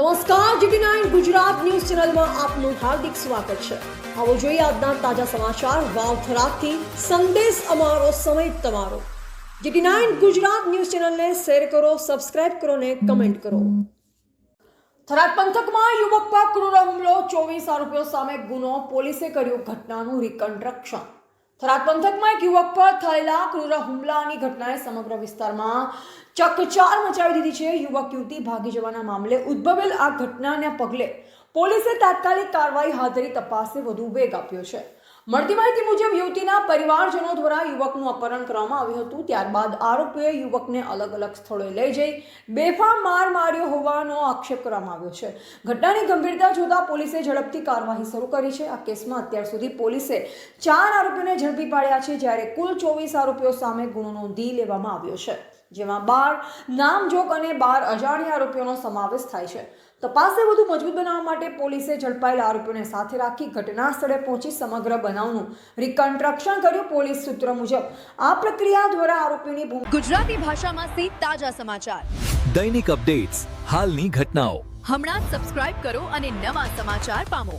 નમસ્કાર, GT9 Gujarat news ચેનલમાં આપનું હાર્દિક સ્વાગત છે। આવો જોઈએ આજના તાજા સમાચાર। વાવ થરાદથી સંદેશ અમારો, સમય તમારો। GT9 ગુજરાત ન્યૂઝ ચેનલને શેર કરો, સબસ્ક્રાઇબ કરો ને કમેન્ટ કરો। થરાદ પંથકમાં યુવક પર ક્રૂર હુમલો, 24 આરોપીઓ સામે ગુનો, પોલીસે કર્યું ઘટનાનું રિકન્સ્ટ્રક્શન। થરાદ પંથકમાં એક યુવક પર થયેલા ક્રૂર હુમલાની ઘટનાએ સમગ્ર વિસ્તારમાં ચકચાર મચાવી દીધી છે। યુવક યુવતી ભાગી જવાના મામલે ઉદ્ભવેલ આ ઘટનાને પગલે પોલીસે તાત્કાલિક કાર્યવાહી હાથ ધરી તપાસને વધુ વેગ આપ્યો છે। મળતી માહિતી મુજબ યુવતીના પરિવારજનો દ્વારા યુવકનું અપહરણ કરવામાં આવ્યું હતું। ત્યારબાદ આરોપીએ યુવકને અલગ અલગ સ્થળોએ લઈ જઈ બેફામ માર માર્યો હોવાનો આક્ષેપ કરવામાં આવ્યો છે। ઘટનાની ગંભીરતા જોતા પોલીસે ઝડપથી કાર્યવાહી શરૂ કરી છે। આ કેસમાં અત્યાર સુધી પોલીસે 4 આરોપીઓને ઝડપી પાડ્યા છે, જ્યારે કુલ 24 આરોપીઓ સામે ગુનો નોંધી લેવામાં આવ્યો છે, જેમાં 12 નામજોગ અને 12 અજાણ્યા આરોપીઓનો સમાવેશ થાય છે। તપાસને વધુ મજબૂત બનાવવા માટે પોલીસે ઝડપાયેલા આરોપીઓને સાથે રાખી ઘટના સ્થળે પહોંચી સમગ્ર બનાવનું રિકન્સ્ટ્રક્શન કર્યું। પોલીસ સૂત્ર મુજબ આ પ્રક્રિયા દ્વારા આરોપીઓની ગુજરાતી ભાષામાં સે તાજા સમાચાર, દૈનિક અપડેટ્સ, હાલની ઘટનાઓ હમણાં જ સબસ્ક્રાઇબ કરો અને નવા સમાચાર પામો।